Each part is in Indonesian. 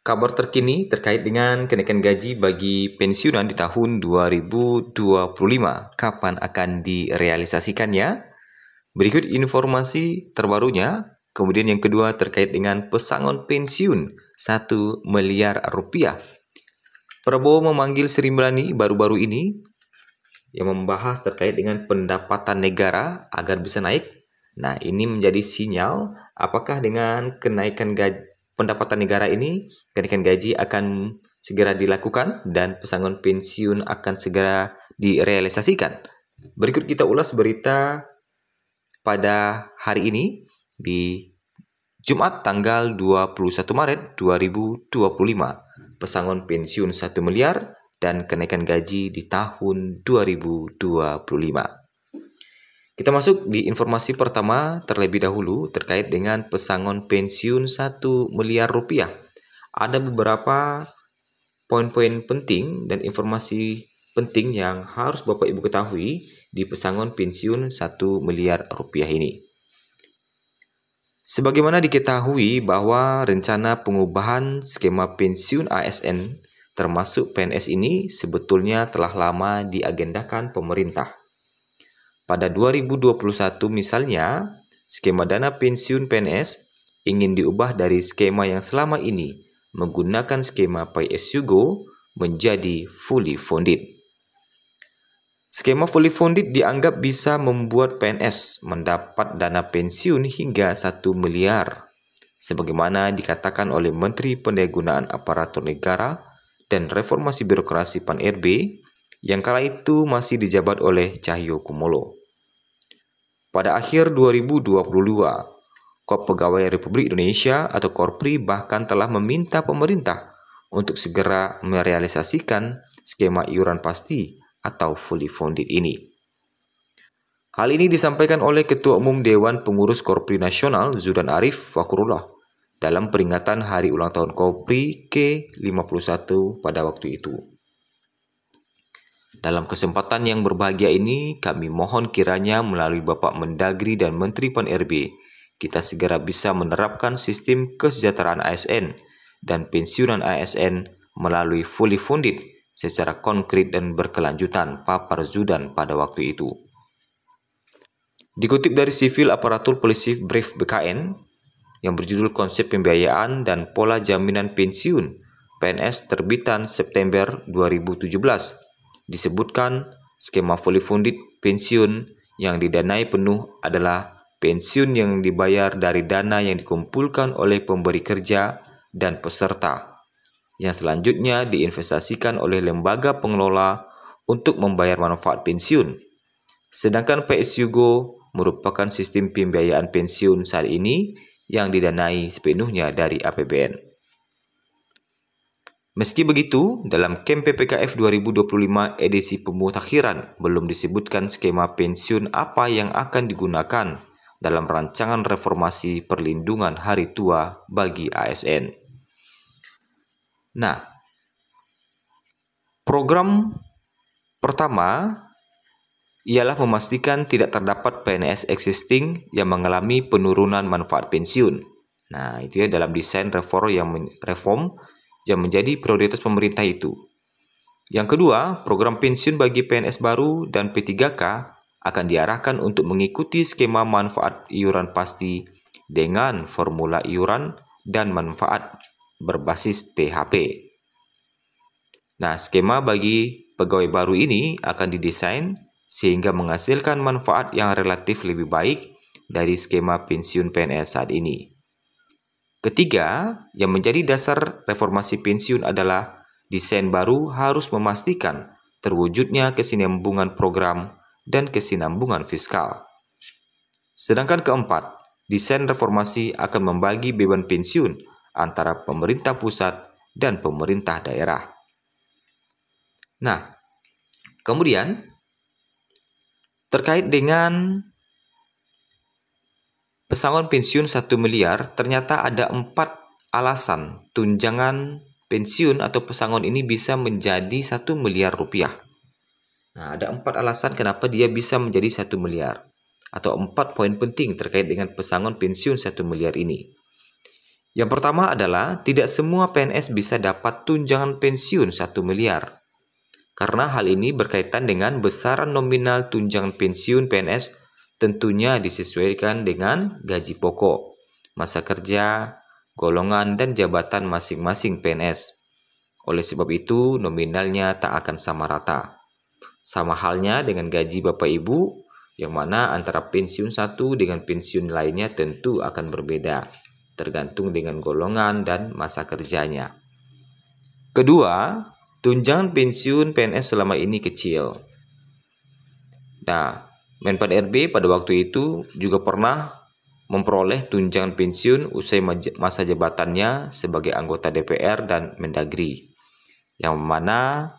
Kabar terkini terkait dengan kenaikan gaji bagi pensiunan di tahun 2025. Kapan akan direalisasikannya? Berikut informasi terbarunya. Kemudian yang kedua terkait dengan pesangon pensiun 1 miliar rupiah. Prabowo memanggil Sri Mulyani baru-baru ini yang membahas terkait dengan pendapatan negara agar bisa naik. Nah, ini menjadi sinyal apakah dengan kenaikan pendapatan negara ini, kenaikan gaji akan segera dilakukan dan pesangon pensiun akan segera direalisasikan. Berikut kita ulas berita pada hari ini di Jumat tanggal 21 Maret 2025. Pesangon pensiun 1 miliar dan kenaikan gaji di tahun 2025. Kita masuk di informasi pertama terlebih dahulu terkait dengan pesangon pensiun 1 miliar rupiah. Ada beberapa poin-poin penting dan informasi penting yang harus Bapak Ibu ketahui di pesangon pensiun 1 miliar rupiah ini. Sebagaimana diketahui bahwa rencana pengubahan skema pensiun ASN termasuk PNS ini sebetulnya telah lama diagendakan pemerintah. Pada 2021 misalnya, skema dana pensiun PNS ingin diubah dari skema yang selama ini menggunakan skema pay as you go menjadi fully funded. Skema fully funded dianggap bisa membuat PNS mendapat dana pensiun hingga 1 miliar, sebagaimana dikatakan oleh Menteri Pendayagunaan Aparatur Negara dan Reformasi Birokrasi PAN-RB yang kala itu masih dijabat oleh Cahyokumolo. Pada akhir 2022, Kop Pegawai Republik Indonesia atau Korpri bahkan telah meminta pemerintah untuk segera merealisasikan skema iuran pasti atau fully funded ini. Hal ini disampaikan oleh Ketua Umum Dewan Pengurus Korpri Nasional Zudan Arif Fakrullah dalam peringatan Hari Ulang Tahun Korpri ke-51 pada waktu itu. Dalam kesempatan yang berbahagia ini, kami mohon kiranya melalui Bapak Mendagri dan Menteri PAN-RB, kita segera bisa menerapkan sistem kesejahteraan ASN dan pensiunan ASN melalui fully funded secara konkret dan berkelanjutan, papar Zudan pada waktu itu. Dikutip dari Sivil Aparatur Polisi Brief BKN yang berjudul Konsep Pembiayaan dan Pola Jaminan Pensiun PNS terbitan September 2017, disebutkan skema fully funded pensiun yang didanai penuh adalah pensiun yang dibayar dari dana yang dikumpulkan oleh pemberi kerja dan peserta, yang selanjutnya diinvestasikan oleh lembaga pengelola untuk membayar manfaat pensiun. Sedangkan pay as you go merupakan sistem pembiayaan pensiun saat ini yang didanai sepenuhnya dari APBN. Meski begitu, dalam KEM PPKF 2025 edisi pemutakhiran belum disebutkan skema pensiun apa yang akan digunakan dalam rancangan reformasi perlindungan hari tua bagi ASN. Nah, program pertama ialah memastikan tidak terdapat PNS existing yang mengalami penurunan manfaat pensiun. Nah, itu ya dalam desain reform yang menjadi prioritas pemerintah itu. Yang kedua, program pensiun bagi PNS baru dan P3K akan diarahkan untuk mengikuti skema manfaat iuran pasti dengan formula iuran dan manfaat berbasis THP. Nah, skema bagi pegawai baru ini akan didesain sehingga menghasilkan manfaat yang relatif lebih baik dari skema pensiun PNS saat ini. Ketiga, yang menjadi dasar reformasi pensiun adalah desain baru harus memastikan terwujudnya kesinambungan program dan kesinambungan fiskal. Sedangkan keempat, desain reformasi akan membagi beban pensiun antara pemerintah pusat dan pemerintah daerah. Nah, kemudian terkait dengan pesangon pensiun 1 miliar, ternyata ada 4 alasan tunjangan pensiun atau pesangon ini bisa menjadi 1 miliar rupiah. Nah, ada 4 alasan kenapa dia bisa menjadi 1 miliar. Atau 4 poin penting terkait dengan pesangon pensiun 1 miliar ini. Yang pertama adalah tidak semua PNS bisa dapat tunjangan pensiun 1 miliar. Karena hal ini berkaitan dengan besaran nominal tunjangan pensiun PNS tentunya disesuaikan dengan gaji pokok, masa kerja, golongan, dan jabatan masing-masing PNS. Oleh sebab itu, nominalnya tak akan sama rata. Sama halnya dengan gaji Bapak Ibu, yang mana antara pensiun satu dengan pensiun lainnya tentu akan berbeda, tergantung dengan golongan dan masa kerjanya. Kedua, tunjangan pensiun PNS selama ini kecil. Nah, Menpan RB pada waktu itu juga pernah memperoleh tunjangan pensiun usai masa jabatannya sebagai anggota DPR dan Mendagri, yang mana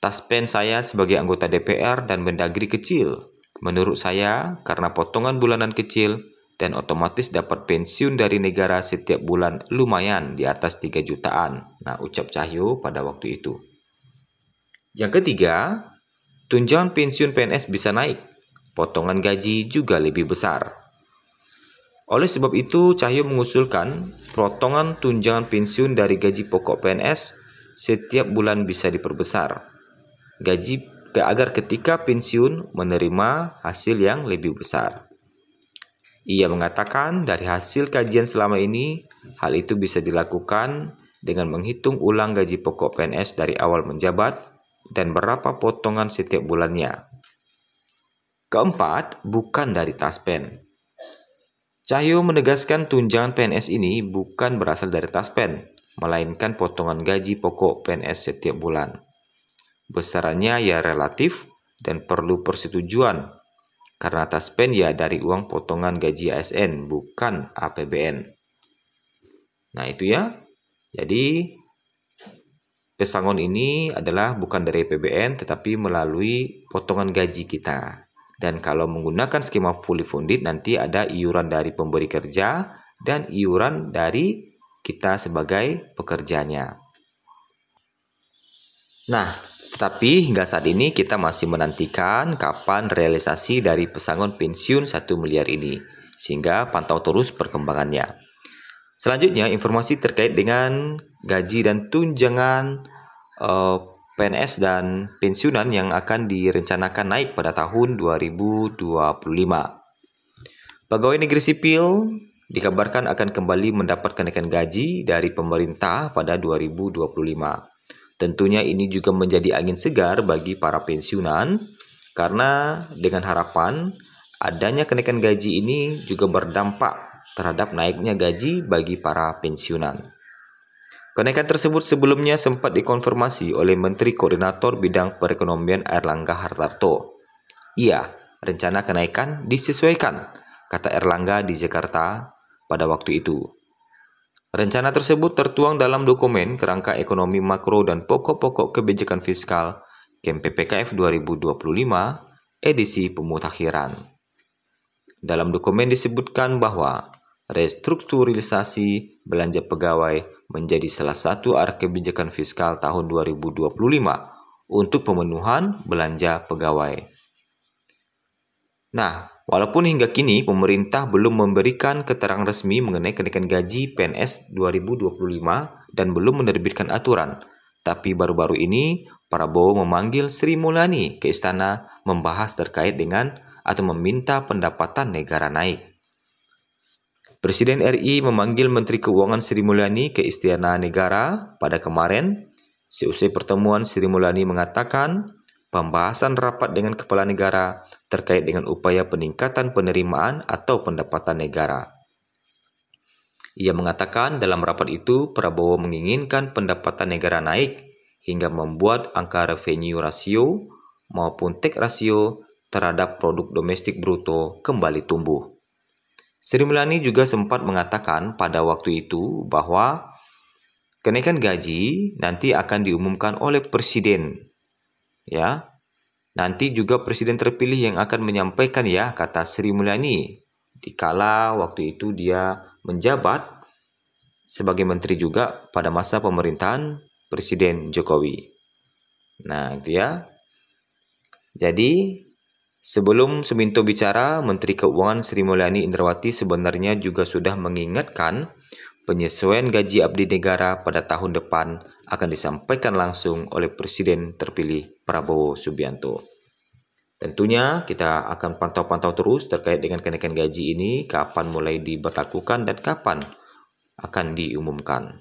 taspen saya sebagai anggota DPR dan Mendagri kecil. Menurut saya, karena potongan bulanan kecil dan otomatis dapat pensiun dari negara setiap bulan lumayan di atas 3 jutaan. Nah, ucap Cahyo pada waktu itu. Yang ketiga, tunjangan pensiun PNS bisa naik, potongan gaji juga lebih besar. Oleh sebab itu, Cahyo mengusulkan potongan tunjangan pensiun dari gaji pokok PNS setiap bulan bisa diperbesar. Agar ketika pensiun menerima hasil yang lebih besar. Ia mengatakan dari hasil kajian selama ini, hal itu bisa dilakukan dengan menghitung ulang gaji pokok PNS dari awal menjabat dan berapa potongan setiap bulannya. Keempat, bukan dari taspen. Cahyo menegaskan tunjangan PNS ini bukan berasal dari taspen, melainkan potongan gaji pokok PNS setiap bulan. Besarannya ya relatif dan perlu persetujuan, karena taspen ya dari uang potongan gaji ASN, bukan APBN. Nah itu ya, jadi pesangon ini adalah bukan dari APBN tetapi melalui potongan gaji kita. Dan kalau menggunakan skema fully funded nanti ada iuran dari pemberi kerja dan iuran dari kita sebagai pekerjanya. Nah, tetapi hingga saat ini kita masih menantikan kapan realisasi dari pesangon pensiun 1 miliar ini, sehingga pantau terus perkembangannya. Selanjutnya, informasi terkait dengan gaji dan tunjangan PNS dan pensiunan yang akan direncanakan naik pada tahun 2025. Pegawai negeri sipil dikabarkan akan kembali mendapat kenaikan gaji dari pemerintah pada 2025. Tentunya ini juga menjadi angin segar bagi para pensiunan, karena dengan harapan adanya kenaikan gaji ini juga berdampak terhadap naiknya gaji bagi para pensiunan. Kenaikan tersebut sebelumnya sempat dikonfirmasi oleh Menteri Koordinator Bidang Perekonomian Airlangga Hartarto. Iya, rencana kenaikan disesuaikan, kata Erlangga di Jakarta pada waktu itu. Rencana tersebut tertuang dalam dokumen Kerangka Ekonomi Makro dan Pokok-pokok Kebijakan Fiskal KMPPKF 2025 edisi pemutakhiran. Dalam dokumen disebutkan bahwa restrukturisasi belanja pegawai menjadi salah satu arah kebijakan fiskal tahun 2025 untuk pemenuhan belanja pegawai. Nah, walaupun hingga kini pemerintah belum memberikan keterangan resmi mengenai kenaikan gaji PNS 2025 dan belum menerbitkan aturan, tapi baru-baru ini Prabowo memanggil Sri Mulyani ke istana membahas terkait dengan atau meminta pendapatan negara naik. Presiden RI memanggil Menteri Keuangan Sri Mulyani ke Istana Negara pada kemarin. Seusai pertemuan, Sri Mulyani mengatakan pembahasan rapat dengan Kepala Negara terkait dengan upaya peningkatan penerimaan atau pendapatan negara. Ia mengatakan dalam rapat itu Prabowo menginginkan pendapatan negara naik hingga membuat angka revenue ratio maupun tax ratio terhadap produk domestik bruto kembali tumbuh. Sri Mulyani juga sempat mengatakan pada waktu itu bahwa kenaikan gaji nanti akan diumumkan oleh Presiden. Ya, nanti juga Presiden terpilih yang akan menyampaikan ya, kata Sri Mulyani. Dikala waktu itu dia menjabat sebagai menteri juga pada masa pemerintahan Presiden Jokowi. Nah, itu ya. Jadi sebelum Suminto bicara, Menteri Keuangan Sri Mulyani Indrawati sebenarnya juga sudah mengingatkan penyesuaian gaji abdi negara pada tahun depan akan disampaikan langsung oleh Presiden terpilih Prabowo Subianto. Tentunya kita akan pantau-pantau terus terkait dengan kenaikan gaji ini, kapan mulai diberlakukan dan kapan akan diumumkan.